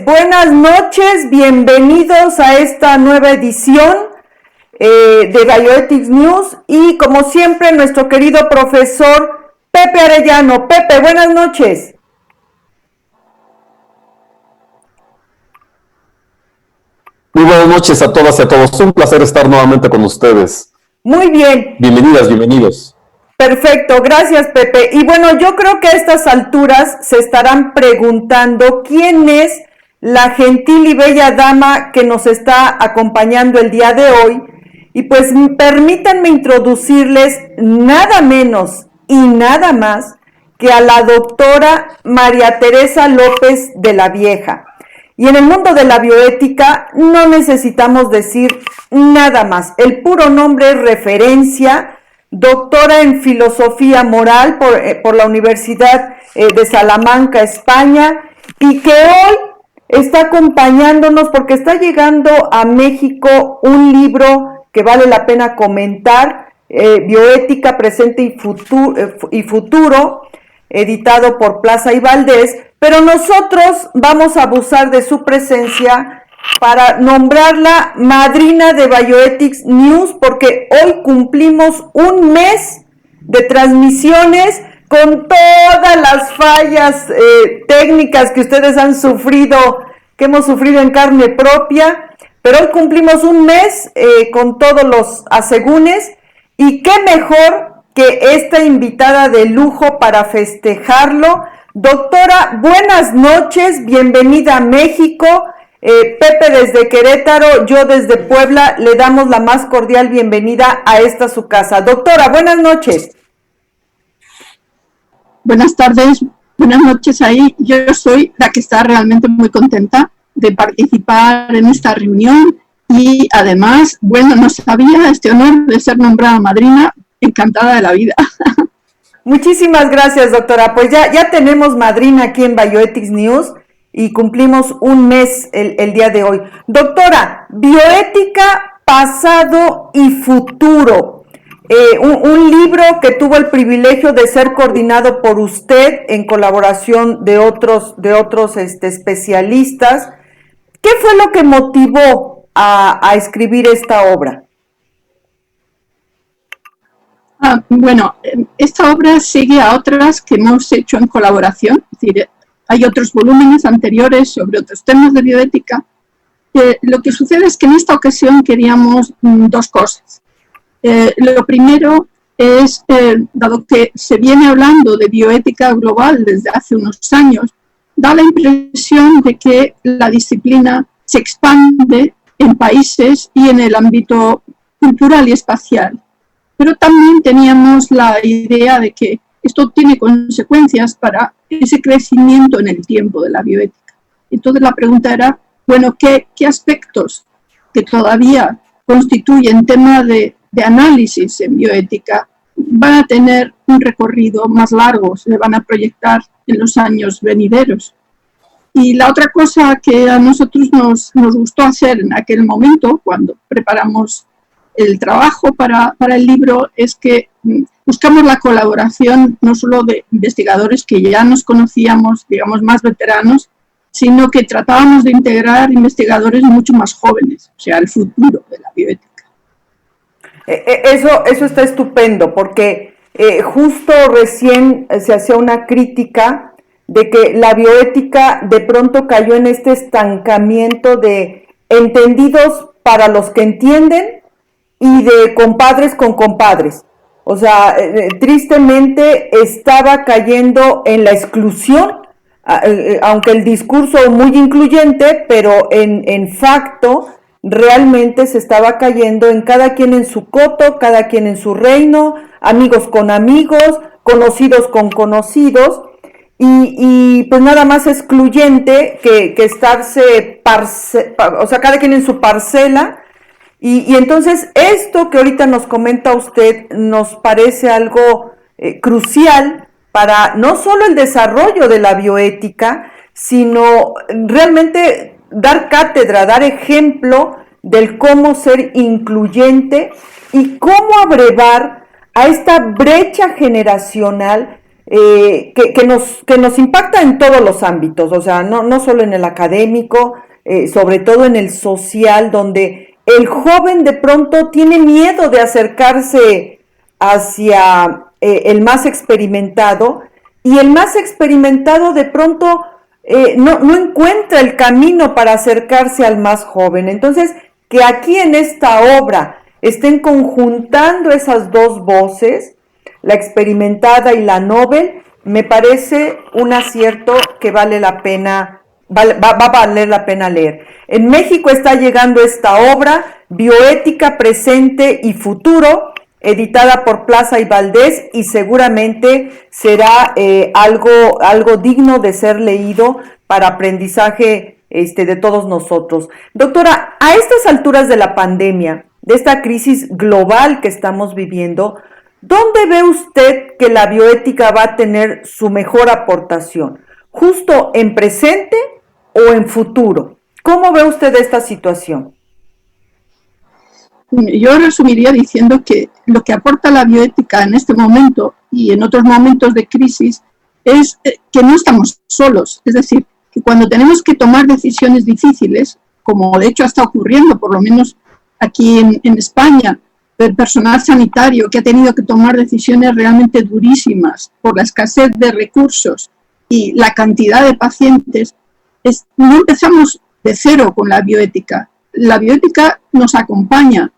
buenas noches, bienvenidos a esta nueva edición de Bioethics News y como siempre nuestro querido profesor Pepe Arellano. Pepe, buenas noches. Muy buenas noches a todas y a todos, un placer estar nuevamente con ustedes. Muy bien. Bienvenidas, bienvenidos. Perfecto, gracias Pepe. Y bueno, yo creo que a estas alturas se estarán preguntando quién es la gentil y bella dama que nos está acompañando el día de hoy. Y pues permítanme introducirles nada menos y nada más que a la doctora María Teresa López de la Vieja. Y en el mundo de la bioética no necesitamos decir nada más. El puro nombre es referencia. Doctora en Filosofía Moral por la Universidad de Salamanca, España, y que hoy está acompañándonos porque está llegando a México un libro que vale la pena comentar, Bioética, Presente y Futuro, editado por Plaza y Valdés, pero nosotros vamos a abusar de su presencia para nombrarla madrina de Bioethics News, porque hoy cumplimos un mes de transmisiones con todas las fallas técnicas que ustedes han sufrido, que hemos sufrido en carne propia, pero hoy cumplimos un mes con todos los asegúnes, y qué mejor que esta invitada de lujo para festejarlo. Doctora, buenas noches, bienvenida a México. Pepe desde Querétaro, yo desde Puebla, le damos la más cordial bienvenida a esta su casa. Doctora, buenas noches. Buenas tardes, buenas noches ahí. Yo soy la que está realmente muy contenta de participar en esta reunión y además, bueno, no sabía este honor de ser nombrada madrina, encantada de la vida. Muchísimas gracias, doctora. Pues ya tenemos madrina aquí en Bioethics News y cumplimos un mes el día de hoy. Doctora, bioética, pasado y futuro. Un libro que tuvo el privilegio de ser coordinado por usted en colaboración de otros especialistas. ¿Qué fue lo que motivó a escribir esta obra? Bueno, esta obra sigue a otras que hemos hecho en colaboración, es decir, hay otros volúmenes anteriores sobre otros temas de bioética. Lo que sucede es que en esta ocasión queríamos dos cosas. Lo primero es, dado que se viene hablando de bioética global desde hace unos años, da la impresión de que la disciplina se expande en países y en el ámbito cultural y espacial. Pero también teníamos la idea de que esto tiene consecuencias para ese crecimiento en el tiempo de la bioética. Entonces la pregunta era, bueno, ¿qué aspectos que todavía constituyen tema de análisis en bioética van a tener un recorrido más largo, se van a proyectar en los años venideros? Y la otra cosa que a nosotros nos gustó hacer en aquel momento, cuando preparamos el trabajo para el libro, es que buscamos la colaboración no solo de investigadores que ya nos conocíamos, digamos, más veteranos, sino que tratábamos de integrar investigadores mucho más jóvenes, o sea, el futuro de la bioética. Eso está estupendo, porque justo recién se hacía una crítica de que la bioética de pronto cayó en este estancamiento de entendidos para los que entienden y de compadres con compadres. O sea, tristemente estaba cayendo en la exclusión, aunque el discurso muy incluyente, pero en facto realmente se estaba cayendo en cada quien en su coto, cada quien en su reino, amigos con amigos, conocidos con conocidos, y pues nada más excluyente que estarse, o sea, cada quien en su parcela. Y entonces esto que ahorita nos comenta usted nos parece algo crucial para no solo el desarrollo de la bioética, sino realmente dar cátedra, dar ejemplo del cómo ser incluyente y cómo abrevar a esta brecha generacional que nos impacta en todos los ámbitos, o sea, no solo en el académico, sobre todo en el social, donde el joven de pronto tiene miedo de acercarse hacia el más experimentado, y el más experimentado de pronto no encuentra el camino para acercarse al más joven. Entonces, que aquí en esta obra estén conjuntando esas dos voces, la experimentada y la novel, me parece un acierto que vale la pena, va a valer la pena leer. En México está llegando esta obra, Bioética, Presente y Futuro, editada por Plaza y Valdés, y seguramente será algo digno de ser leído para aprendizaje de todos nosotros. Doctora, a estas alturas de la pandemia, de esta crisis global que estamos viviendo, ¿dónde ve usted que la bioética va a tener su mejor aportación? ¿Justo en presente o en futuro? ¿Cómo ve usted esta situación? Yo resumiría diciendo que lo que aporta la bioética en este momento y en otros momentos de crisis es que no estamos solos. Es decir, que cuando tenemos que tomar decisiones difíciles, como de hecho está ocurriendo, por lo menos aquí en España, el personal sanitario que ha tenido que tomar decisiones realmente durísimas por la escasez de recursos y la cantidad de pacientes, no empezamos de cero con la bioética. La bioética nos acompaña,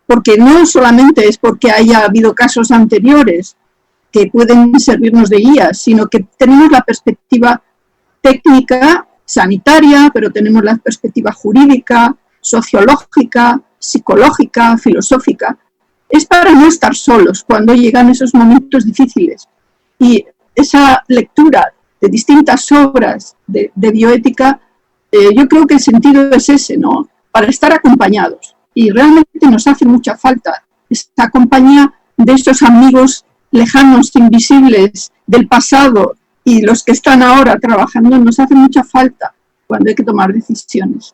porque no solamente es porque haya habido casos anteriores que pueden servirnos de guía, sino que tenemos la perspectiva técnica, sanitaria, pero tenemos la perspectiva jurídica, sociológica, psicológica, filosófica. Es para no estar solos cuando llegan esos momentos difíciles. Y esa lectura de distintas obras de bioética, yo creo que el sentido es ese, ¿no? Para estar acompañados. Y realmente nos hace mucha falta esta compañía de estos amigos lejanos, invisibles del pasado y los que están ahora trabajando, nos hace mucha falta cuando hay que tomar decisiones.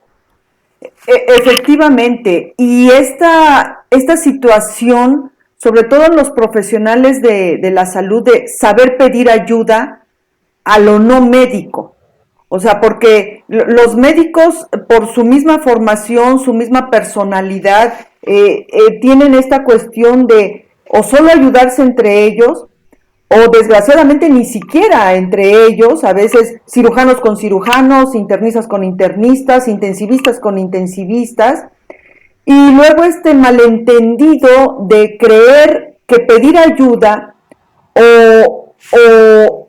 Efectivamente, y esta situación, sobre todo en los profesionales de la salud, de saber pedir ayuda a lo no médico. O sea, porque los médicos, por su misma formación, su misma personalidad, tienen esta cuestión de o solo ayudarse entre ellos, o desgraciadamente ni siquiera entre ellos, a veces cirujanos con cirujanos, internistas con internistas, intensivistas con intensivistas, y luego este malentendido de creer que pedir ayuda o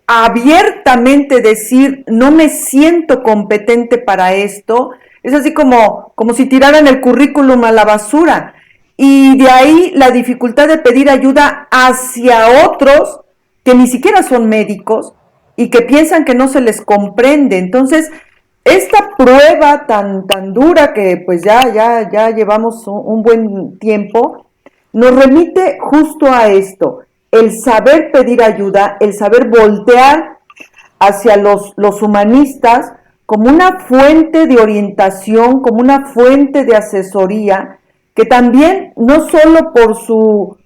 abiertamente decir no me siento competente para esto, es así como si tiraran el currículum a la basura, y de ahí la dificultad de pedir ayuda hacia otros que ni siquiera son médicos y que piensan que no se les comprende. Entonces, esta prueba tan dura que pues ya llevamos un buen tiempo, nos remite justo a esto, el saber pedir ayuda, el saber voltear hacia los humanistas como una fuente de orientación, como una fuente de asesoría, que también no solo por su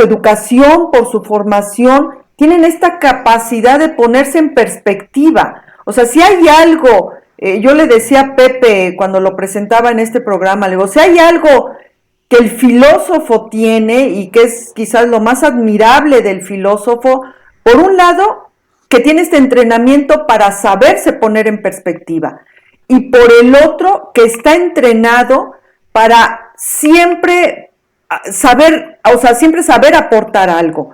educación, por su formación, tienen esta capacidad de ponerse en perspectiva. O sea, si hay algo, yo le decía a Pepe cuando lo presentaba en este programa, le digo, si hay algo que el filósofo tiene y que es quizás lo más admirable del filósofo, por un lado, que tiene este entrenamiento para saberse poner en perspectiva, y por el otro, que está entrenado para siempre saber aportar algo.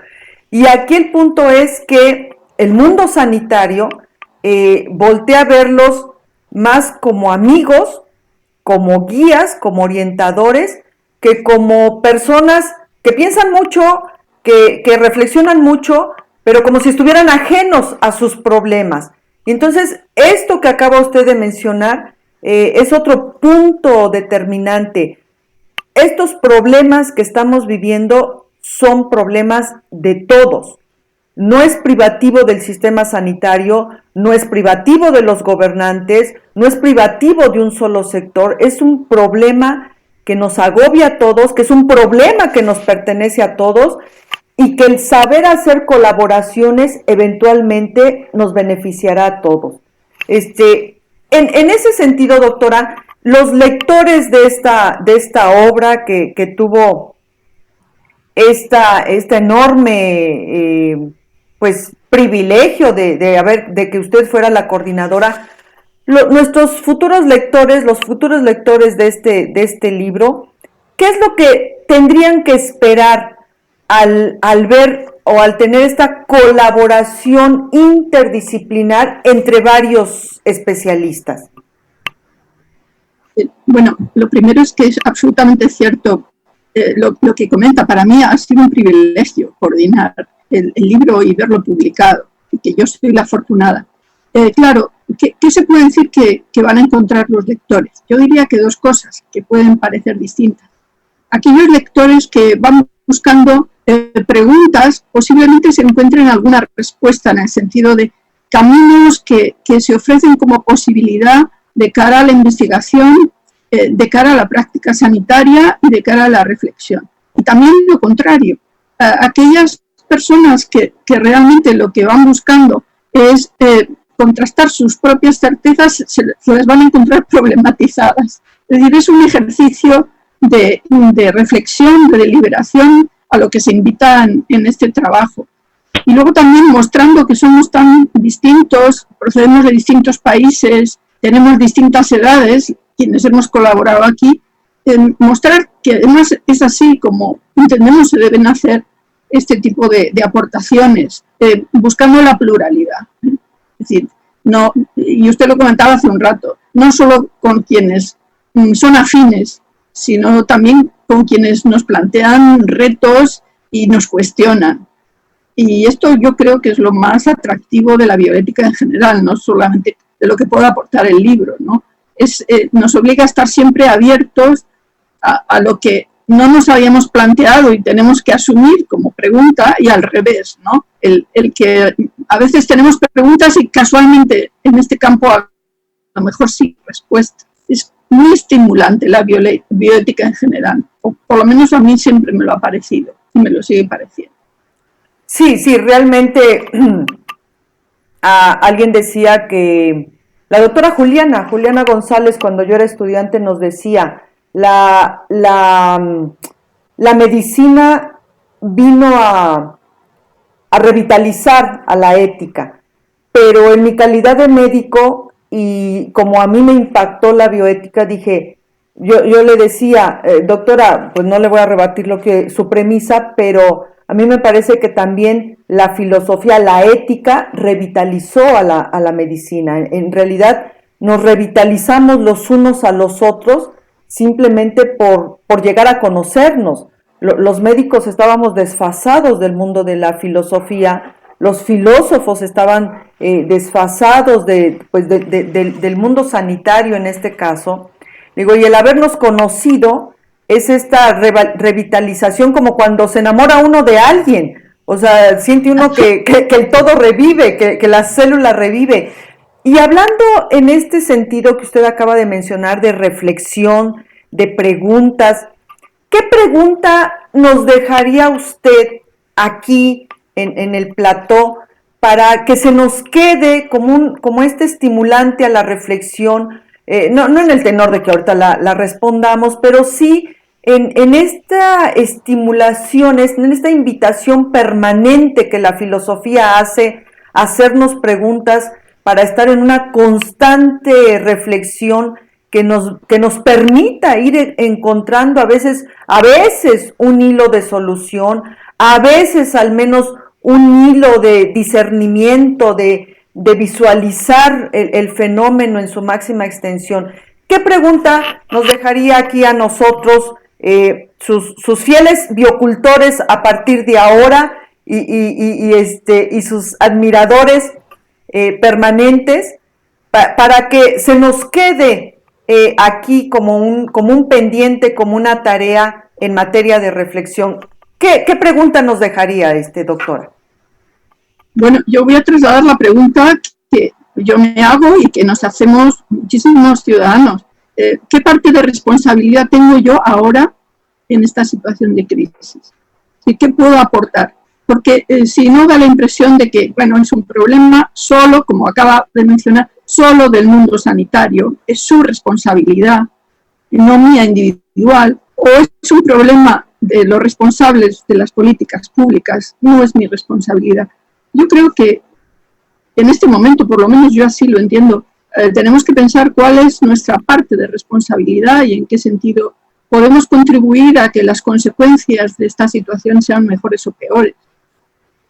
Y aquí el punto es que el mundo sanitario voltea a verlos más como amigos, como guías, como orientadores, que como personas que piensan mucho, que reflexionan mucho, pero como si estuvieran ajenos a sus problemas. Y entonces, esto que acaba usted de mencionar es otro punto determinante. Estos problemas que estamos viviendo son problemas de todos. No es privativo del sistema sanitario, no es privativo de los gobernantes, no es privativo de un solo sector, es un problema que nos agobia a todos, que es un problema que nos pertenece a todos, y que el saber hacer colaboraciones eventualmente nos beneficiará a todos. En ese sentido, doctora, los lectores de esta obra que tuvo esta enorme pues privilegio de que usted fuera la coordinadora, nuestros futuros lectores, los futuros lectores de este libro, ¿qué es lo que tendrían que esperar al ver o al tener esta colaboración interdisciplinar entre varios especialistas? Bueno, lo primero es que es absolutamente cierto lo que comenta. Para mí ha sido un privilegio coordinar el libro y verlo publicado, y que yo soy la afortunada. Claro, ¿qué se puede decir que van a encontrar los lectores? Yo diría que dos cosas que pueden parecer distintas. Aquellos lectores que van buscando preguntas, posiblemente se encuentren alguna respuesta, en el sentido de caminos que se ofrecen como posibilidad de cara a la investigación, de cara a la práctica sanitaria y de cara a la reflexión. Y también lo contrario, aquellas personas que realmente lo que van buscando es contrastar sus propias certezas, se les van a encontrar problematizadas. Es decir, es un ejercicio de reflexión, de deliberación, a lo que se invitan en este trabajo. Y luego también mostrando que somos tan distintos, procedemos de distintos países, tenemos distintas edades, quienes hemos colaborado aquí, mostrar que además es así como entendemos se deben hacer este tipo de aportaciones, buscando la pluralidad. Es decir, no, y usted lo comentaba hace un rato, no solo con quienes son afines, sino también con quienes nos plantean retos y nos cuestionan. Y esto yo creo que es lo más atractivo de la bioética en general, no solamente de lo que pueda aportar el libro, ¿no? Nos obliga a estar siempre abiertos a lo que no nos habíamos planteado y tenemos que asumir como pregunta, y al revés, ¿no? El que a veces tenemos preguntas y casualmente en este campo a lo mejor sí respuesta. Es muy estimulante la bioética en general, o por lo menos a mí siempre me lo ha parecido y me lo sigue pareciendo. Sí, realmente alguien decía que la doctora Juliana González, cuando yo era estudiante, nos decía, la medicina vino a revitalizar a la ética, pero en mi calidad de médico, y como a mí me impactó la bioética, dije, yo le decía, doctora, pues no le voy a rebatir su premisa, pero a mí me parece que también la filosofía, la ética, revitalizó a la medicina. En realidad nos revitalizamos los unos a los otros simplemente por llegar a conocernos. Los médicos estábamos desfasados del mundo de la filosofía, los filósofos estaban desfasados del mundo sanitario en este caso. Digo, y el habernos conocido es esta revitalización, como cuando se enamora uno de alguien. O sea, siente uno que el todo revive, que la célula revive. Y hablando en este sentido que usted acaba de mencionar, de reflexión, de preguntas, ¿qué pregunta nos dejaría usted aquí en el plató para que se nos quede como este estimulante a la reflexión? No en el tenor de que ahorita la respondamos, pero sí en esta estimulación, en esta invitación permanente que la filosofía hace a hacernos preguntas para estar en una constante reflexión que nos permita ir encontrando a veces un hilo de solución, a veces al menos un hilo de discernimiento, de visualizar el fenómeno en su máxima extensión. ¿Qué pregunta nos dejaría aquí a nosotros, sus fieles biocultores a partir de ahora y sus admiradores permanentes, para que se nos quede aquí como un pendiente, como una tarea en materia de reflexión? ¿Qué pregunta nos dejaría, doctora? Bueno, yo voy a trasladar la pregunta que yo me hago y que nos hacemos muchísimos ciudadanos. ¿Qué parte de responsabilidad tengo yo ahora en esta situación de crisis? ¿Y qué puedo aportar? porque si no da la impresión de que, bueno, es un problema solo, como acaba de mencionar, solo del mundo sanitario, es su responsabilidad, no mía individual, o es un problema de los responsables de las políticas públicas, no es mi responsabilidad. Yo creo que en este momento, por lo menos yo así lo entiendo, tenemos que pensar cuál es nuestra parte de responsabilidad y en qué sentido podemos contribuir a que las consecuencias de esta situación sean mejores o peores.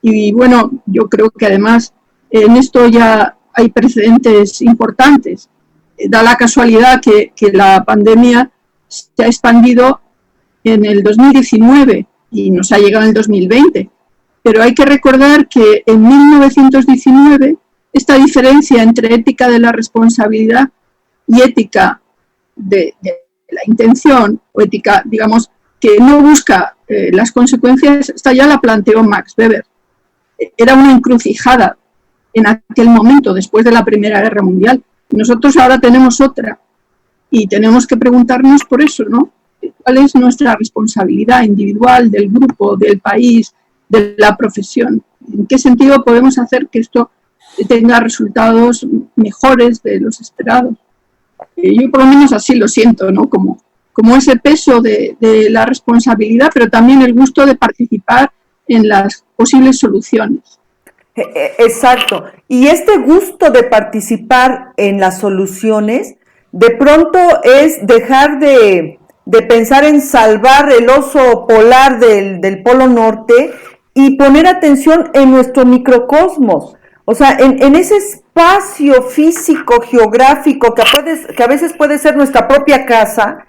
Y bueno, yo creo que además en esto ya hay precedentes importantes. Da la casualidad que la pandemia se ha expandido en el 2019 y nos ha llegado en el 2020. Pero hay que recordar que en 1919 esta diferencia entre ética de la responsabilidad y ética de la intención, o ética, digamos, que no busca las consecuencias, esta ya la planteó Max Weber. Era una encrucijada en aquel momento, después de la Primera Guerra Mundial. Nosotros ahora tenemos otra y tenemos que preguntarnos por eso, ¿no? ¿Cuál es nuestra responsabilidad individual, del grupo, del país, de la profesión? ¿En qué sentido podemos hacer que esto tenga resultados mejores de los esperados? Yo por lo menos así lo siento, ¿no? Como ese peso de la responsabilidad, pero también el gusto de participar en las posibles soluciones. Exacto. Y este gusto de participar en las soluciones, de pronto es dejar de pensar en salvar el oso polar del Polo Norte y poner atención en nuestro microcosmos. O sea, en ese espacio físico, geográfico, que a veces puede ser nuestra propia casa.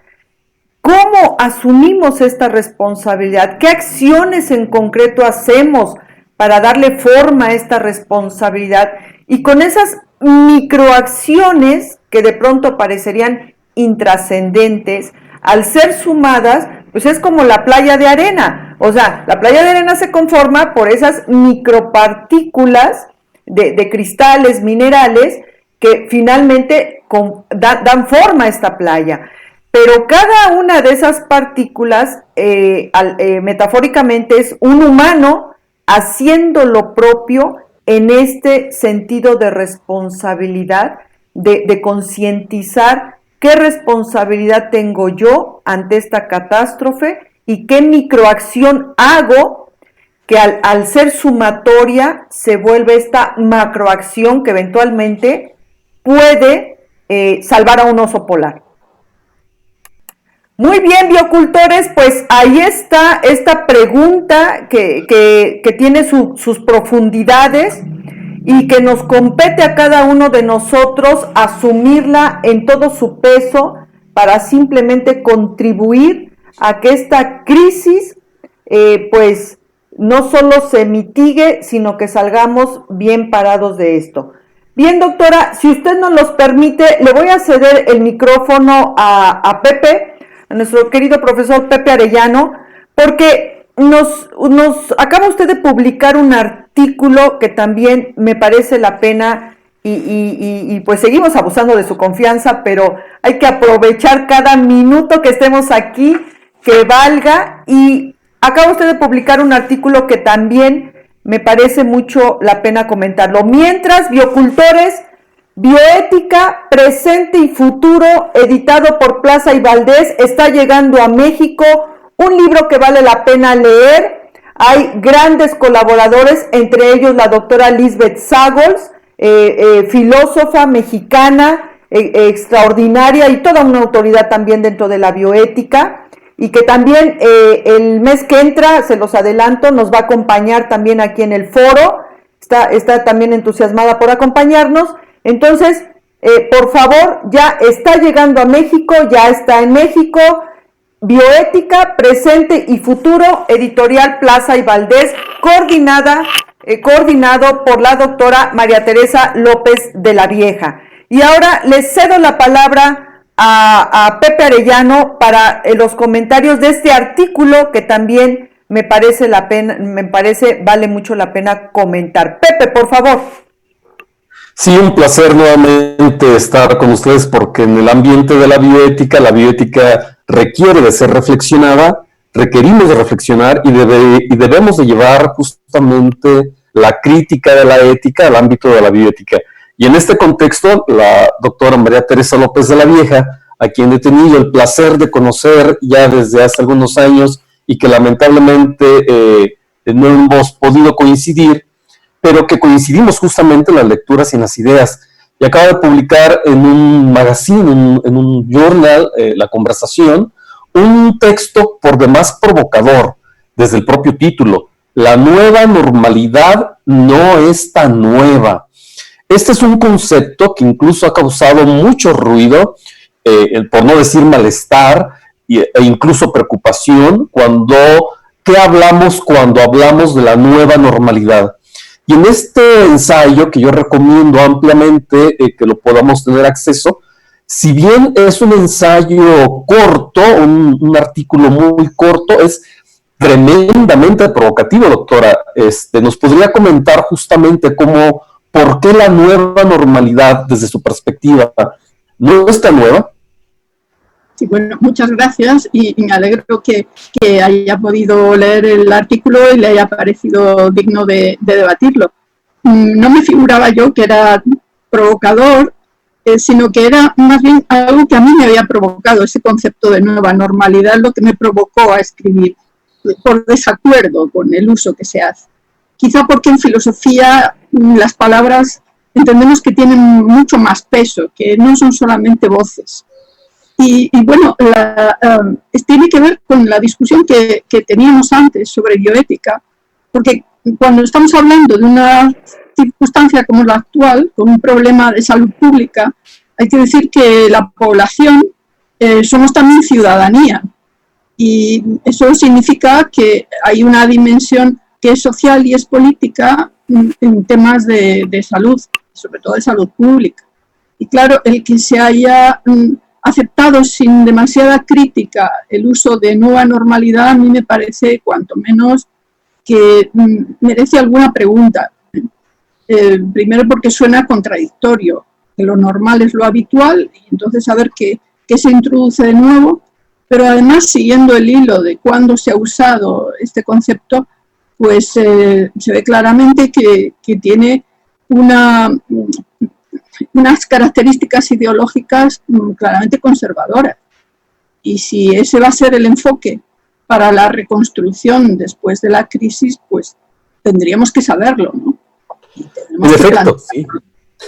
¿Cómo asumimos esta responsabilidad? ¿Qué acciones en concreto hacemos para darle forma a esta responsabilidad? Y con esas microacciones que de pronto parecerían intrascendentes, al ser sumadas, pues es como la playa de arena. O sea, la playa de arena se conforma por esas micropartículas de cristales, minerales, que finalmente dan forma a esta playa. Pero cada una de esas partículas, metafóricamente, es un humano haciendo lo propio en este sentido de responsabilidad, de concientizar qué responsabilidad tengo yo ante esta catástrofe y qué microacción hago que al ser sumatoria se vuelve esta macroacción que eventualmente puede salvar a un oso polar. Muy bien, biocultores, pues ahí está esta pregunta que tiene sus profundidades y que nos compete a cada uno de nosotros asumirla en todo su peso para simplemente contribuir a que esta crisis pues no solo se mitigue, sino que salgamos bien parados de esto. Bien, doctora, si usted nos los permite, le voy a ceder el micrófono a Pepe, a nuestro querido profesor Pepe Arellano, porque nos acaba usted de publicar un artículo que también me parece la pena y pues seguimos abusando de su confianza, pero hay que aprovechar cada minuto que estemos aquí, que valga, y acaba usted de publicar un artículo que también me parece mucho la pena comentarlo. Mientras, biocultores, Bioética, presente y futuro, editado por Plaza y Valdés, está llegando a México, un libro que vale la pena leer. Hay grandes colaboradores, entre ellos la doctora Lisbeth Sagols, filósofa mexicana, extraordinaria y toda una autoridad también dentro de la bioética, y que también el mes que entra, se los adelanto, nos va a acompañar también aquí en el foro. Está también entusiasmada por acompañarnos. Entonces, por favor, ya está llegando a México, ya está en México. Bioética, presente y futuro, editorial Plaza y Valdés, coordinado por la doctora María Teresa López de la Vieja. Y ahora les cedo la palabra a Pepe Arellano para los comentarios de este artículo que también me parece vale mucho la pena comentar. Pepe, por favor. Sí, un placer nuevamente estar con ustedes, porque en el ambiente de la bioética requiere de ser reflexionada requerimos de reflexionar y debemos de llevar justamente la crítica de la ética al ámbito de la bioética. Y en este contexto, la doctora María Teresa López de la Vieja, a quien he tenido el placer de conocer ya desde hace algunos años y que lamentablemente no hemos podido coincidir, pero que coincidimos justamente en las lecturas y en las ideas. Y acaba de publicar en un magazine, en un journal, La Conversación, un texto por demás provocador, desde el propio título: La nueva normalidad no es tan nueva. Este es un concepto que incluso ha causado mucho ruido, por no decir malestar, e incluso preocupación, ¿qué hablamos cuando hablamos de la nueva normalidad? Y en este ensayo, que yo recomiendo ampliamente que lo podamos tener acceso, si bien es un ensayo corto, un artículo muy corto, es tremendamente provocativo, doctora. ¿Nos podría comentar justamente por qué la nueva normalidad, desde su perspectiva, no es tan nueva? Sí, bueno, muchas gracias y me alegro que haya podido leer el artículo y le haya parecido digno de debatirlo. No me figuraba yo que era provocador, sino que era más bien algo que a mí me había provocado, ese concepto de nueva normalidad, lo que me provocó a escribir, por desacuerdo con el uso que se hace. Quizá porque en filosofía las palabras entendemos que tienen mucho más peso, que no son solamente voces. Y bueno, tiene que ver con la discusión que teníamos antes sobre bioética, porque cuando estamos hablando de una circunstancia como la actual, con un problema de salud pública, hay que decir que la población somos también ciudadanía, y eso significa que hay una dimensión que es social y es política en temas de salud, sobre todo de salud pública. Y claro, el que se haya aceptado sin demasiada crítica el uso de nueva normalidad, a mí me parece cuanto menos que merece alguna pregunta. Primero porque suena contradictorio, que lo normal es lo habitual, y entonces a ver qué se introduce de nuevo, pero además siguiendo el hilo de cuándo se ha usado este concepto, pues se ve claramente que tiene unas características ideológicas claramente conservadoras. Y si ese va a ser el enfoque para la reconstrucción después de la crisis, pues tendríamos que saberlo, ¿no? En efecto, sí.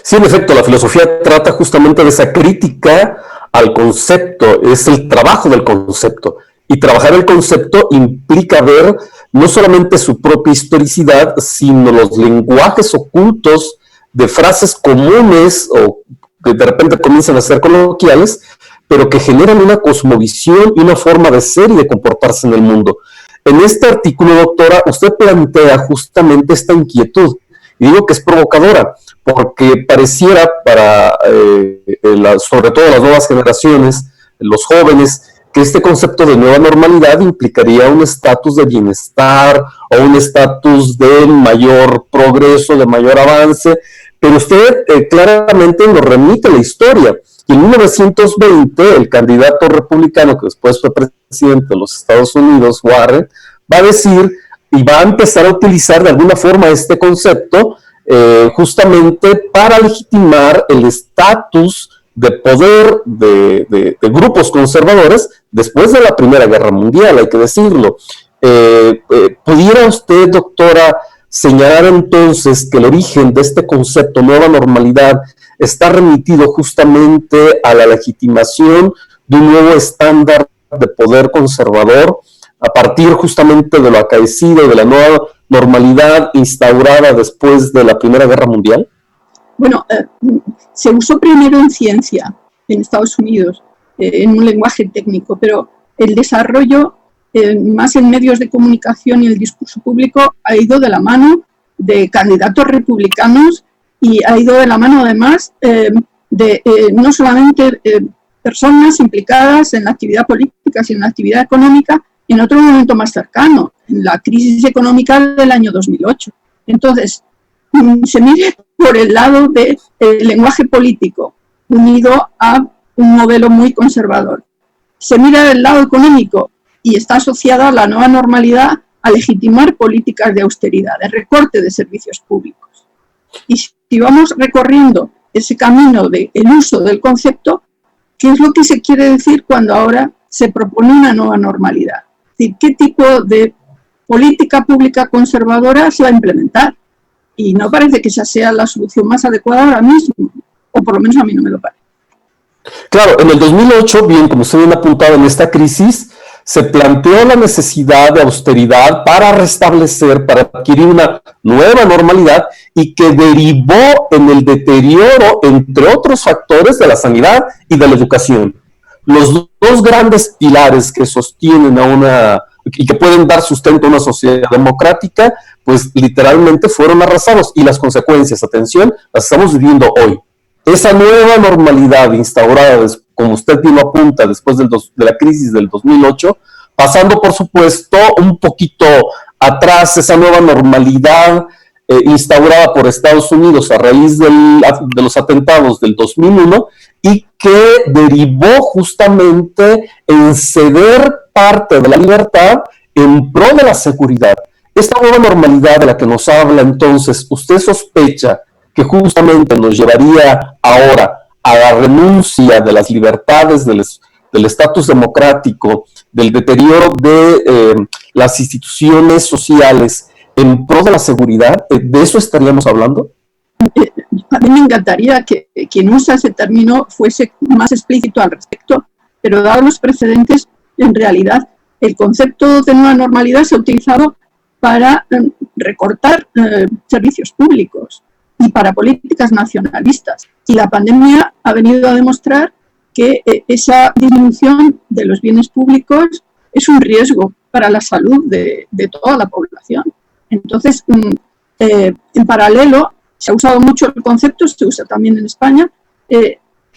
Sí, en efecto, la filosofía trata justamente de esa crítica al concepto, es el trabajo del concepto. Y trabajar el concepto implica ver no solamente su propia historicidad, sino los lenguajes ocultos de frases comunes o que de repente comienzan a ser coloquiales, pero que generan una cosmovisión y una forma de ser y de comportarse en el mundo. En este artículo, doctora, usted plantea justamente esta inquietud, y digo que es provocadora, porque pareciera para, sobre todo las nuevas generaciones, los jóvenes, que este concepto de nueva normalidad implicaría un estatus de bienestar o un estatus de mayor progreso, de mayor avance, pero usted claramente nos remite a la historia. Y en 1920, el candidato republicano, que después fue presidente de los Estados Unidos, Warren, va a decir y va a empezar a utilizar de alguna forma este concepto justamente para legitimar el estatus de poder de grupos conservadores después de la Primera Guerra Mundial, hay que decirlo. ¿Pudiera usted, doctora, señalar entonces que el origen de este concepto nueva normalidad está remitido justamente a la legitimación de un nuevo estándar de poder conservador a partir justamente de lo acaecido, de la nueva normalidad instaurada después de la Primera Guerra Mundial? Bueno, se usó primero en ciencia en Estados Unidos, en un lenguaje técnico, pero el desarrollo más en medios de comunicación y el discurso público ha ido de la mano de candidatos republicanos y ha ido de la mano además de no solamente personas implicadas en la actividad política, sino en la actividad económica en otro momento más cercano, en la crisis económica del año 2008. Entonces, se mire por el lado del lenguaje político unido a un modelo muy conservador. Se mira del lado económico y está asociada a la nueva normalidad a legitimar políticas de austeridad, de recorte de servicios públicos. Y si vamos recorriendo ese camino del uso del concepto, ¿qué es lo que se quiere decir cuando ahora se propone una nueva normalidad? Es decir, ¿qué tipo de política pública conservadora se va a implementar? Y no parece que esa sea la solución más adecuada ahora mismo, o por lo menos a mí no me lo parece. Claro, en el 2008, bien, como usted bien apuntado, en esta crisis se planteó la necesidad de austeridad para restablecer, para adquirir una nueva normalidad y que derivó en el deterioro, entre otros factores, de la sanidad y de la educación. Los dos grandes pilares que sostienen a una y que pueden dar sustento a una sociedad democrática, pues literalmente fueron arrasados, y las consecuencias, atención, las estamos viviendo hoy. Esa nueva normalidad instaurada, como usted bien lo apunta, después de la crisis del 2008, pasando, por supuesto, un poquito atrás, esa nueva normalidad instaurada por Estados Unidos a raíz de los atentados del 2001, y que derivó justamente en ceder parte de la libertad en pro de la seguridad. Esta nueva normalidad de la que nos habla entonces, ¿usted sospecha que justamente nos llevaría ahora a la renuncia de las libertades, del estatus democrático, del deterioro de las instituciones sociales en pro de la seguridad? ¿De eso estaríamos hablando? A mí me encantaría que quien usa ese término fuese más explícito al respecto, pero dados los precedentes, en realidad el concepto de nueva normalidad se ha utilizado para recortar servicios públicos y para políticas nacionalistas. Y la pandemia ha venido a demostrar que esa disminución de los bienes públicos es un riesgo para la salud de toda la población. Entonces, en paralelo, se ha usado mucho el concepto, se usa también en España,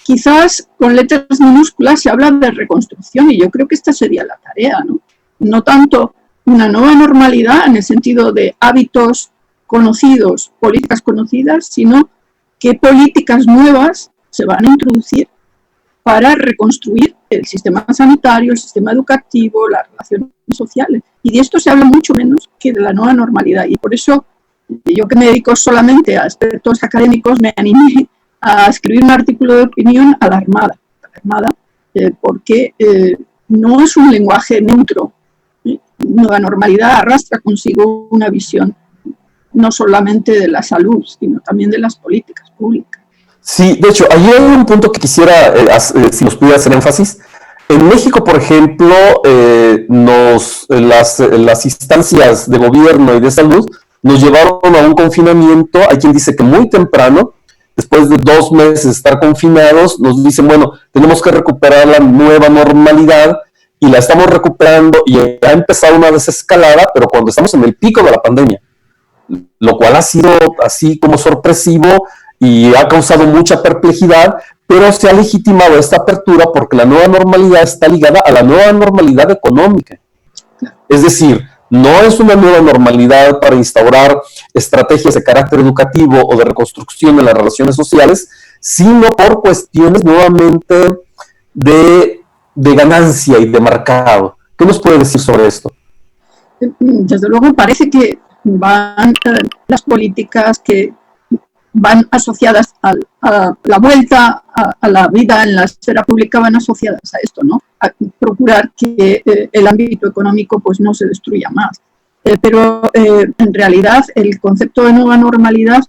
quizás con letras minúsculas se habla de reconstrucción, y yo creo que esta sería la tarea, ¿no? No tanto una nueva normalidad en el sentido de hábitos conocidos, políticas conocidas, sino qué políticas nuevas se van a introducir para reconstruir el sistema sanitario, el sistema educativo, las relaciones sociales. Y de esto se habla mucho menos que de la nueva normalidad. Y por eso yo, que me dedico solamente a aspectos académicos, me animé a escribir un artículo de opinión a la Armada, porque no es un lenguaje neutro. Nueva normalidad arrastra consigo una visión no solamente de la salud, sino también de las políticas públicas. Sí, de hecho, ahí hay un punto que quisiera, si nos pudiera hacer énfasis. En México, por ejemplo, las instancias de gobierno y de salud nos llevaron a un confinamiento. Hay quien dice que muy temprano, después de 2 meses de estar confinados, nos dicen, bueno, tenemos que recuperar la nueva normalidad, y la estamos recuperando, y ha empezado una desescalada, pero cuando estamos en el pico de la pandemia, lo cual ha sido así como sorpresivo y ha causado mucha perplejidad, pero se ha legitimado esta apertura porque la nueva normalidad está ligada a la nueva normalidad económica. Es decir, no es una nueva normalidad para instaurar estrategias de carácter educativo o de reconstrucción de las relaciones sociales, sino por cuestiones nuevamente de ganancia y de mercado. ¿Qué nos puede decir sobre esto? Desde luego parece que van las políticas que van asociadas a la vuelta a la vida en la esfera pública, van asociadas a esto, ¿no? A procurar que el ámbito económico pues no se destruya más. Pero en realidad el concepto de nueva normalidad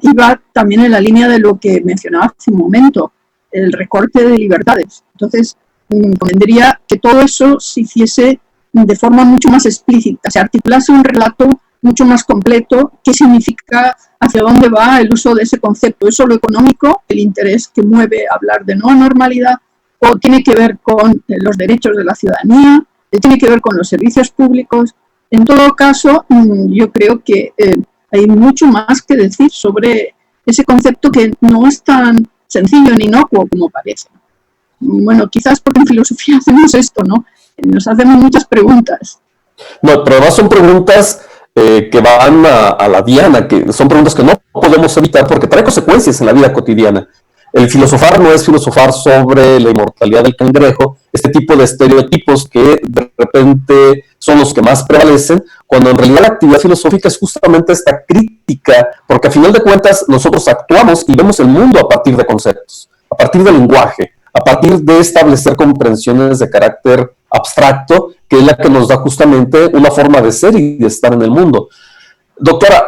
iba también en la línea de lo que mencionaba hace un momento, el recorte de libertades. Entonces, convendría que todo eso se hiciese de forma mucho más explícita, se articulase un relato mucho más completo, qué significa, hacia dónde va el uso de ese concepto. ¿Es solo económico, el interés que mueve hablar de nueva normalidad, o tiene que ver con los derechos de la ciudadanía, tiene que ver con los servicios públicos? En todo caso, yo creo que hay mucho más que decir sobre ese concepto, que no es tan sencillo ni inocuo como parece. Bueno, quizás porque en filosofía hacemos esto, ¿no? Nos hacemos muchas preguntas. No, pero además son preguntas que van a la diana, que son preguntas que no podemos evitar porque trae consecuencias en la vida cotidiana. El filosofar no es filosofar sobre la inmortalidad del cangrejo, este tipo de estereotipos que de repente son los que más prevalecen, cuando en realidad la actividad filosófica es justamente esta crítica, porque a final de cuentas nosotros actuamos y vemos el mundo a partir de conceptos, a partir del lenguaje, a partir de establecer comprensiones de carácter abstracto, que es la que nos da justamente una forma de ser y de estar en el mundo. Doctora,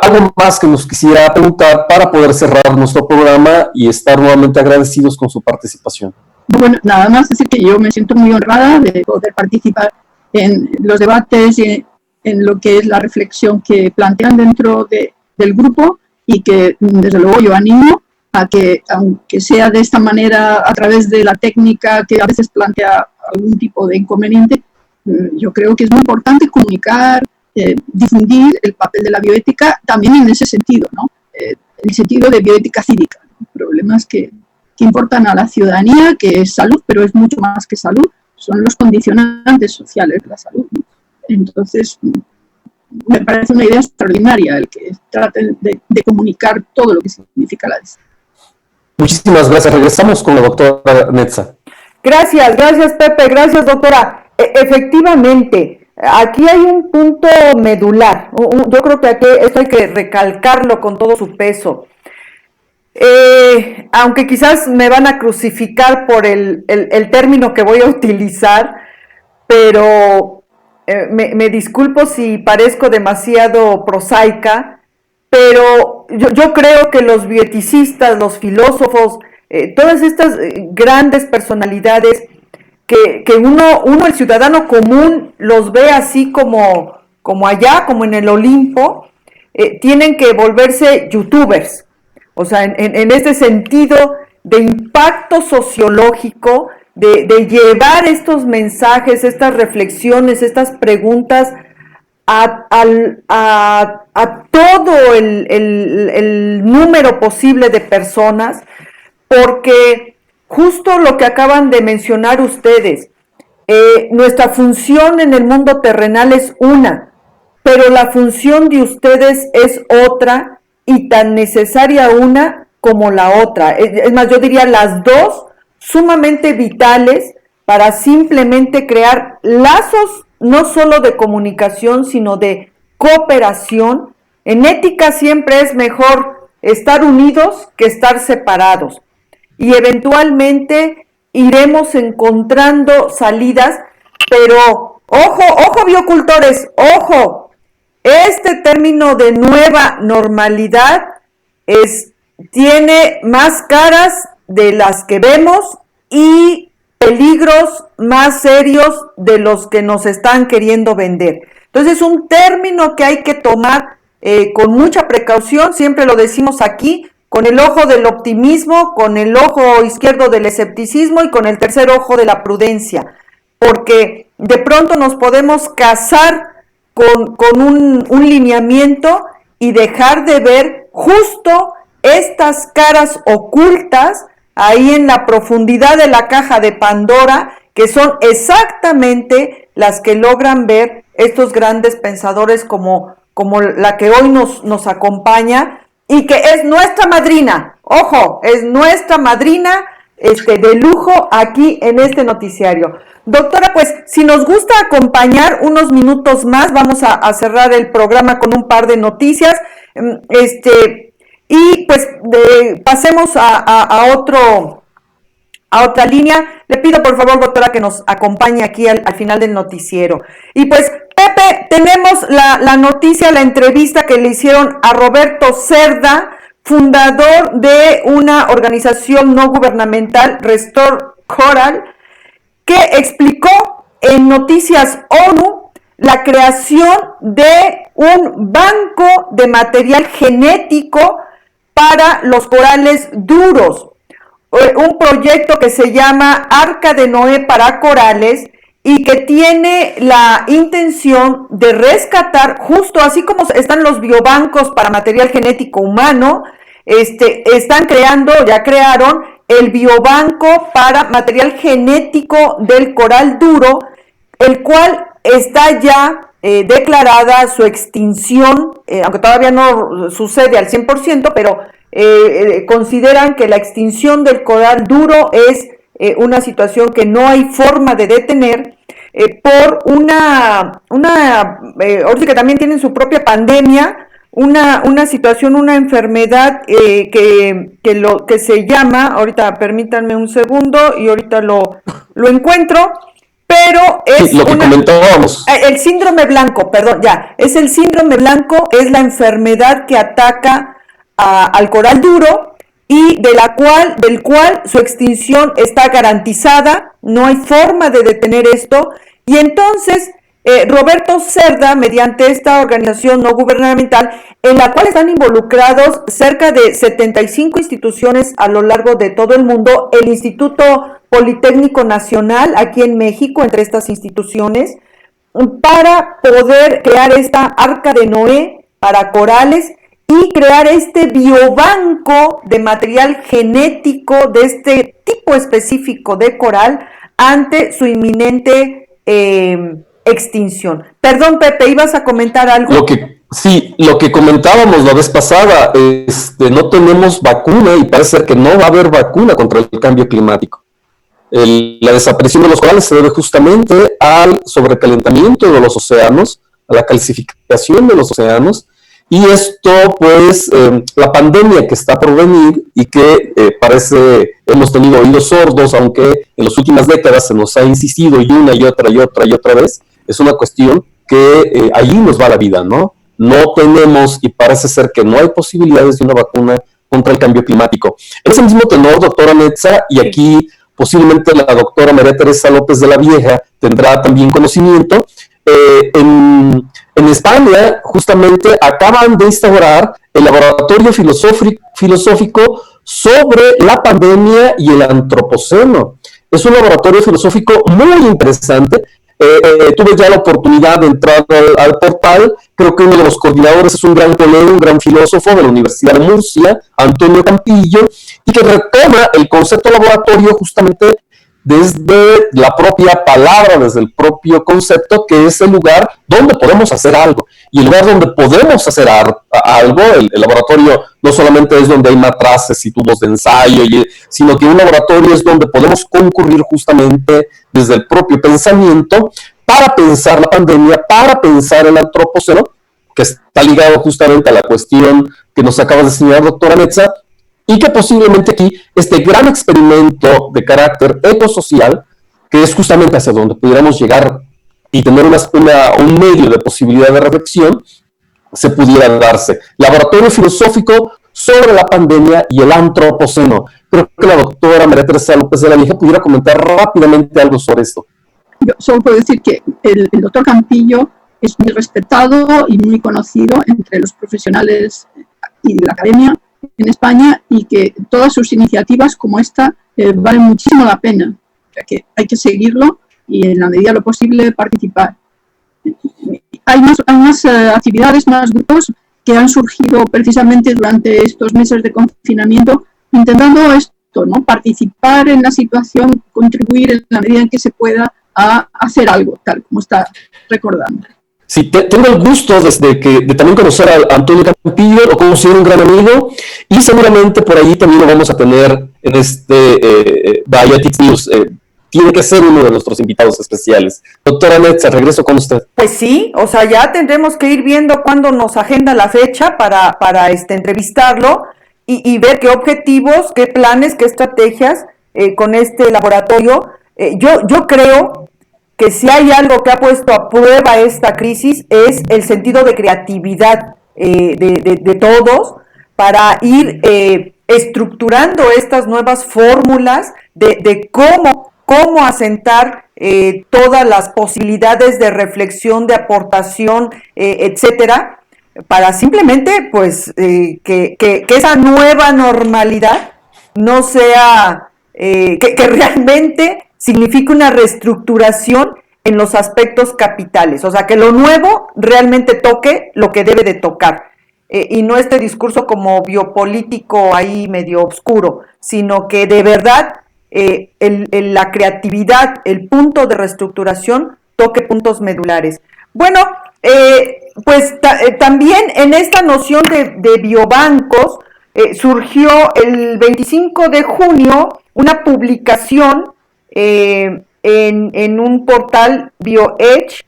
algo más que nos quisiera preguntar para poder cerrar nuestro programa y estar nuevamente agradecidos con su participación. Bueno, nada más decir que yo me siento muy honrada de poder participar en los debates y en lo que es la reflexión que plantean dentro del grupo, y que desde luego yo animo a que, aunque sea de esta manera, a través de la técnica que a veces plantea algún tipo de inconveniente, yo creo que es muy importante comunicar, difundir el papel de la bioética también en ese sentido, ¿no? El sentido de bioética cívica, ¿no? Problemas que importan a la ciudadanía, que es salud, pero es mucho más que salud, son los condicionantes sociales de la salud, ¿no? Entonces, me parece una idea extraordinaria el que traten de comunicar todo lo que significa la disciplina. Muchísimas gracias. Regresamos con la doctora Netza. Gracias Pepe, gracias doctora. Efectivamente, aquí hay un punto medular. Yo creo que aquí esto hay que recalcarlo con todo su peso. Aunque quizás me van a crucificar por el término que voy a utilizar, pero me disculpo si parezco demasiado prosaica, pero yo creo que los bioeticistas, los filósofos, todas estas grandes personalidades que uno, el ciudadano común, los ve así como allá, como en el Olimpo, tienen que volverse youtubers. O sea, en este sentido de impacto sociológico, de llevar estos mensajes, estas reflexiones, estas preguntas a todo el número posible de personas, porque justo lo que acaban de mencionar ustedes, nuestra función en el mundo terrenal es una, pero la función de ustedes es otra, y tan necesaria una como la otra. Es más, yo diría las dos sumamente vitales para simplemente crear lazos no solo de comunicación, sino de cooperación. En ética siempre es mejor estar unidos que estar separados. Y eventualmente iremos encontrando salidas, pero ojo biocultores, ojo. Este término de nueva normalidad tiene más caras de las que vemos y peligros más serios de los que nos están queriendo vender. Entonces es un término que hay que tomar con mucha precaución, siempre lo decimos aquí, con el ojo del optimismo, con el ojo izquierdo del escepticismo y con el tercer ojo de la prudencia, porque de pronto nos podemos casar con un lineamiento y dejar de ver justo estas caras ocultas ahí en la profundidad de la caja de Pandora, que son exactamente las que logran ver estos grandes pensadores como la que hoy nos acompaña y que es nuestra madrina, ojo, es nuestra madrina de lujo aquí en este noticiario. Doctora, pues si nos gusta acompañar unos minutos más, vamos a cerrar el programa con un par de noticias, y pues pasemos a otra línea. Le pido por favor, doctora, que nos acompañe aquí al final del noticiero. Y pues, Pepe, tenemos la noticia, la entrevista que le hicieron a Roberto Cerda, fundador de una organización no gubernamental, Restore Coral, que explicó en Noticias ONU la creación de un banco de material genético para los corales duros, un proyecto que se llama Arca de Noé para corales y que tiene la intención de rescatar, justo así como están los biobancos para material genético humano, ya crearon el biobanco para material genético del coral duro, el cual está ya declarada su extinción, aunque todavía no sucede al 100%, pero consideran que la extinción del coral duro es una situación que no hay forma de detener por ahora sí que también tienen su propia pandemia, una situación, una enfermedad que se llama, ahorita permítanme un segundo y ahorita lo encuentro, pero es sí, lo que comentábamos. El síndrome blanco, perdón, es el síndrome blanco, es la enfermedad que ataca al coral duro y del cual su extinción está garantizada, no hay forma de detener esto, y entonces Roberto Cerda, mediante esta organización no gubernamental, en la cual están involucrados cerca de 75 instituciones a lo largo de todo el mundo, el Instituto Politécnico Nacional aquí en México, entre estas instituciones, para poder crear esta Arca de Noé para corales y crear este biobanco de material genético de este tipo específico de coral ante su inminente extinción. Perdón, Pepe, ¿ibas a comentar algo? Lo que comentábamos la vez pasada, no tenemos vacuna y parece ser que no va a haber vacuna contra el cambio climático. La desaparición de los corales se debe justamente al sobrecalentamiento de los océanos, a la calcificación de los océanos, y esto, pues, la pandemia que está por venir y que parece hemos tenido oídos sordos, aunque en las últimas décadas se nos ha insistido y una y otra vez, es una cuestión que allí nos va la vida, ¿no? No tenemos, y parece ser que no hay posibilidades de una vacuna contra el cambio climático. En ese mismo tenor, doctora Netza, y aquí posiblemente la doctora María Teresa López de la Vieja tendrá también conocimiento, en España justamente acaban de instaurar el laboratorio filosófico sobre la pandemia y el antropoceno. Es un laboratorio filosófico muy interesante. Tuve ya la oportunidad de entrar al portal. Creo que uno de los coordinadores es un gran colega, un gran filósofo de la Universidad de Murcia, Antonio Campillo, y que retoma el concepto laboratorio justamente desde la propia palabra, desde el propio concepto, que es el lugar donde podemos hacer algo. Y el lugar donde podemos hacer algo, el laboratorio no solamente es donde hay matraces y tubos de ensayo, sino que un laboratorio es donde podemos concurrir justamente desde el propio pensamiento para pensar la pandemia, para pensar el antropoceno, que está ligado justamente a la cuestión que nos acaba de enseñar doctora Netza, y que posiblemente aquí este gran experimento de carácter ecosocial, que es justamente hacia donde pudiéramos llegar y tener un medio de posibilidad de reflexión, se pudiera darse. Laboratorio filosófico sobre la pandemia y el antropoceno. Creo que la doctora María Teresa López de la Vieja pudiera comentar rápidamente algo sobre esto. Yo solo puedo decir que el doctor Campillo es muy respetado y muy conocido entre los profesionales y de la academia en España, y que todas sus iniciativas como esta valen muchísimo la pena. O sea, que hay que seguirlo y en la medida de lo posible participar. Hay unas actividades, más grupos que han surgido precisamente durante estos meses de confinamiento, intentando esto, ¿no? Participar en la situación, contribuir en la medida en que se pueda a hacer algo, tal como está recordando. Sí, tengo el gusto de también conocer a Antonio Campillo, lo considero un gran amigo, y seguramente por ahí también lo vamos a tener en Bioethics News. Tiene que ser uno de nuestros invitados especiales. Doctora Netza, regreso con usted. Pues sí, o sea, ya tendremos que ir viendo cuándo nos agenda la fecha para entrevistarlo y ver qué objetivos, qué planes, qué estrategias con este laboratorio. Yo creo que si hay algo que ha puesto a prueba esta crisis es el sentido de creatividad de todos para ir estructurando estas nuevas fórmulas de cómo asentar todas las posibilidades de reflexión, de aportación, etcétera, para simplemente pues que esa nueva normalidad no sea, que realmente significa una reestructuración en los aspectos capitales, o sea, que lo nuevo realmente toque lo que debe de tocar, y no este discurso como biopolítico ahí medio oscuro, sino que de verdad la creatividad, el punto de reestructuración toque puntos medulares. Bueno, pues también en esta noción de biobancos, surgió el 25 de junio una publicación en un portal BioEdge,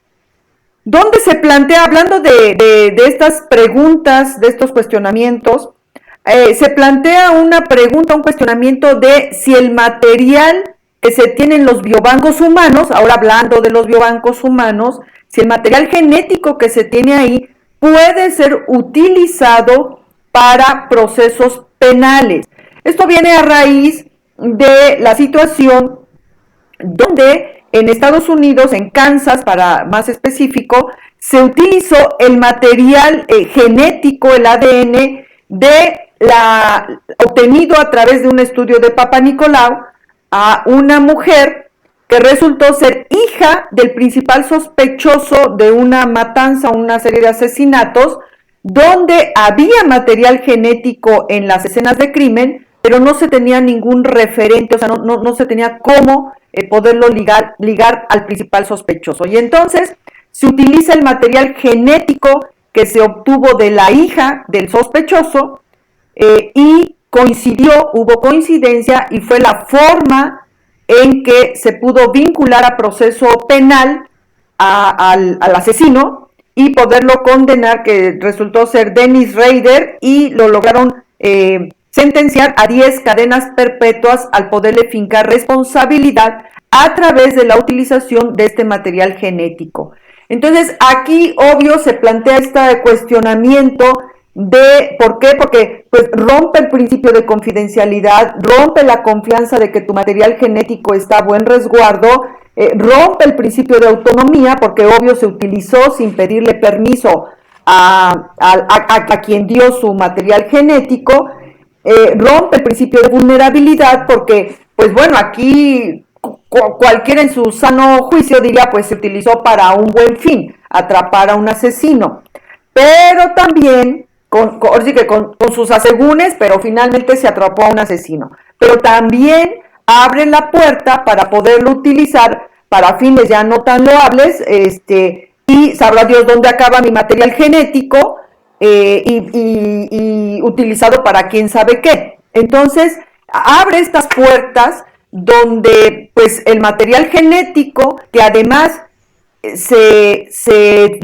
donde se plantea, hablando de estas preguntas, de estos cuestionamientos, se plantea una pregunta, un cuestionamiento de si el material que se tiene en los biobancos humanos, ahora hablando de los biobancos humanos, si el material genético que se tiene ahí puede ser utilizado para procesos penales. Esto viene a raíz de la situación donde en Estados Unidos, en Kansas, para más específico, se utilizó el material genético, el ADN, obtenido a través de un estudio de Papa Nicolau, a una mujer que resultó ser hija del principal sospechoso de una matanza, una serie de asesinatos, donde había material genético en las escenas de crimen, pero no se tenía ningún referente, o sea, no se tenía cómo poderlo ligar al principal sospechoso. Y entonces se utiliza el material genético que se obtuvo de la hija del sospechoso y hubo coincidencia y fue la forma en que se pudo vincular a proceso penal al asesino y poderlo condenar, que resultó ser Dennis Rader, y lo lograron sentenciar a 10 cadenas perpetuas al poderle fincar responsabilidad a través de la utilización de este material genético. Entonces, aquí, obvio, se plantea este cuestionamiento de ¿por qué? Porque pues rompe el principio de confidencialidad, rompe la confianza de que tu material genético está a buen resguardo, rompe el principio de autonomía, porque obvio se utilizó sin pedirle permiso a quien dio su material genético, rompe el principio de vulnerabilidad, porque pues bueno, aquí cualquiera en su sano juicio diría pues se utilizó para un buen fin, atrapar a un asesino, pero también con sus asegúnes, pero finalmente se atrapó a un asesino. Pero también abre la puerta para poderlo utilizar para fines ya no tan loables, y sabrá Dios dónde acaba mi material genético, y utilizado para quién sabe qué. Entonces, abre estas puertas donde pues el material genético, que además se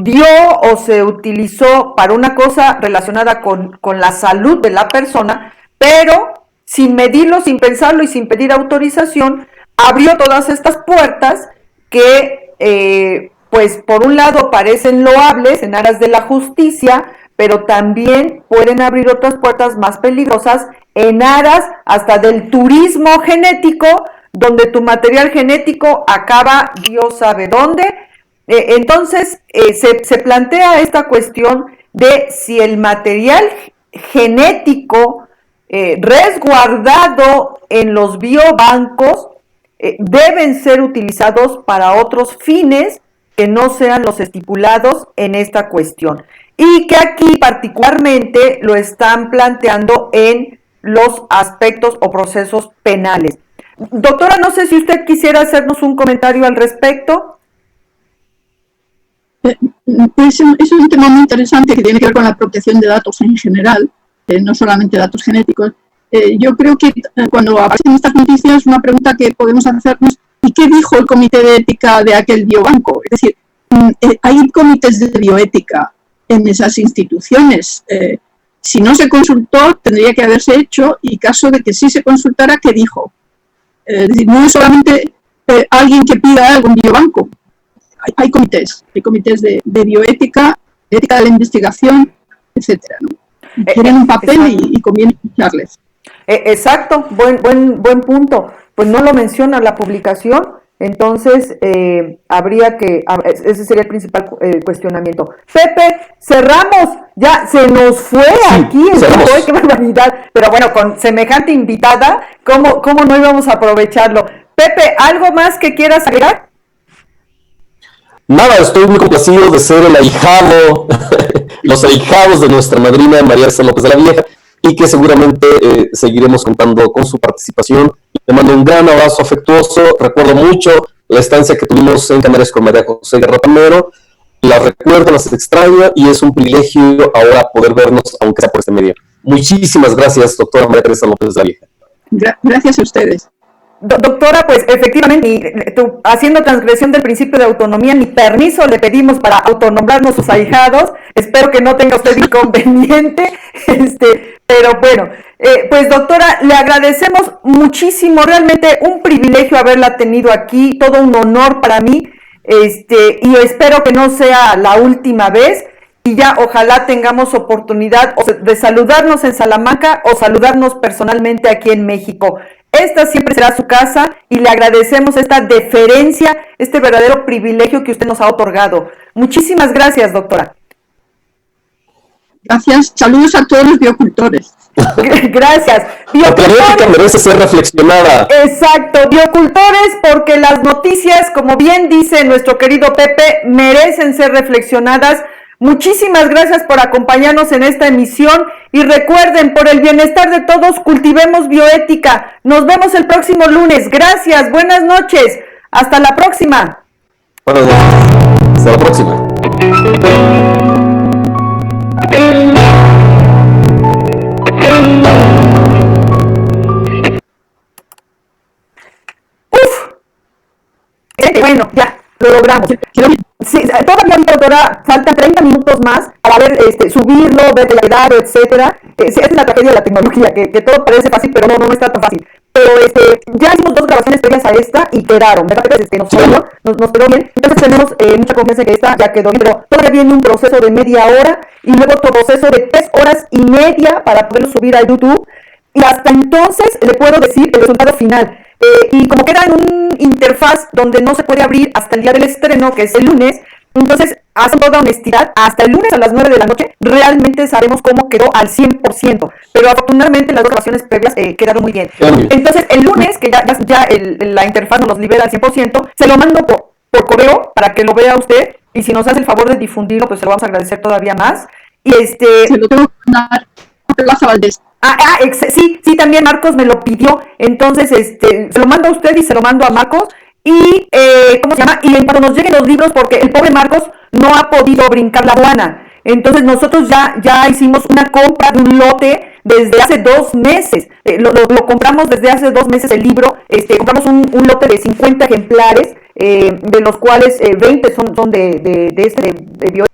dio o se utilizó para una cosa relacionada con la salud de la persona, pero sin medirlo, sin pensarlo y sin pedir autorización, abrió todas estas puertas que pues por un lado parecen loables en aras de la justicia, pero también pueden abrir otras puertas más peligrosas en aras hasta del turismo genético, donde tu material genético acaba Dios sabe dónde. Entonces se plantea esta cuestión de si el material genético resguardado en los biobancos deben ser utilizados para otros fines que no sean los estipulados en esta cuestión, y que aquí particularmente lo están planteando en los aspectos o procesos penales. Doctora, no sé si usted quisiera hacernos un comentario al respecto. Es un tema muy interesante que tiene que ver con la protección de datos en general, no solamente datos genéticos. Yo creo que cuando aparecen estas noticias, una pregunta que podemos hacernos: ¿y qué dijo el comité de ética de aquel biobanco? Es decir, hay comités de bioética en esas instituciones. Si no se consultó, tendría que haberse hecho, y caso de que sí se consultara, ¿qué dijo? Es decir, no es solamente alguien que pida algo en biobanco. Hay comités de bioética, de ética de la investigación, etcétera, ¿no? Tienen un papel y conviene escucharles. Exacto, buen punto. Pues no lo menciona la publicación, entonces habría que, ese sería el principal cuestionamiento. Pepe, cerramos, ya se nos fue aquí el tiempo, qué barbaridad, pero bueno, con semejante invitada, ¿cómo no íbamos a aprovecharlo? Pepe, ¿algo más que quieras agregar? Nada, estoy muy complacido de ser el ahijado, los ahijados de nuestra madrina María Elsa López de la Vieja, y que seguramente seguiremos contando con su participación. Le mando un gran abrazo afectuoso. Recuerdo mucho la estancia que tuvimos en Canarias con María José Guerra Palmero. Las recuerdo, las extraño, y es un privilegio ahora poder vernos, aunque sea por este medio. Muchísimas gracias, doctora María Teresa López de la Vieja. Gracias a ustedes. Doctora, pues efectivamente, haciendo transgresión del principio de autonomía, ni permiso le pedimos para autonombrarnos sus ahijados. Espero que no tenga usted inconveniente. Pero bueno, pues doctora, le agradecemos muchísimo, realmente un privilegio haberla tenido aquí, todo un honor para mí, y espero que no sea la última vez. Y ya ojalá tengamos oportunidad de saludarnos en Salamanca o saludarnos personalmente aquí en México. Esta siempre será su casa y le agradecemos esta deferencia, este verdadero privilegio que usted nos ha otorgado. Muchísimas gracias, doctora. Gracias. Saludos a todos los biocultores. Gracias. La política merece ser reflexionada. Exacto, biocultores, porque las noticias, como bien dice nuestro querido Pepe, merecen ser reflexionadas. Muchísimas gracias por acompañarnos en esta emisión y recuerden, por el bienestar de todos, cultivemos bioética. Nos vemos el próximo lunes. Gracias, buenas noches. Hasta la próxima. Buenas noches. Hasta la próxima. Bueno, ya, lo logramos. Sí, todavía, doctora, faltan 30 minutos más para ver, subirlo, ver la edad, etcétera. Esa es la tragedia de la tecnología, que todo parece fácil, pero no está tan fácil. Pero ya hicimos 2 grabaciones previas a esta y quedaron, ¿verdad? Nos quedó bien. Entonces tenemos mucha confianza en que esta ya quedó bien, pero todavía viene un proceso de media hora y luego otro proceso de 3 horas y media para poderlo subir a YouTube. Y hasta entonces le puedo decir el resultado final. Y como queda en un interfaz donde no se puede abrir hasta el día del estreno, que es el lunes, entonces, hacen toda honestidad, hasta el lunes a las 9 de la noche realmente sabemos cómo quedó al 100%, pero afortunadamente las 2 grabaciones previas quedaron muy bien. Entonces, el lunes, que ya la interfaz nos los libera al 100%, se lo mando por correo para que lo vea usted, y si nos hace el favor de difundirlo, pues se lo vamos a agradecer todavía más. Y Se lo tengo que mandar a Plaza Valdés. Sí, también Marcos me lo pidió, entonces se lo mando a usted y se lo mando a Marcos, y ¿cómo se llama? Y cuando nos lleguen los libros, porque el pobre Marcos no ha podido brincar la aduana, entonces nosotros ya hicimos una compra de un lote desde hace 2 meses, lo compramos desde hace 2 meses el libro, compramos un lote de 50 ejemplares, de los cuales 20 son de bio.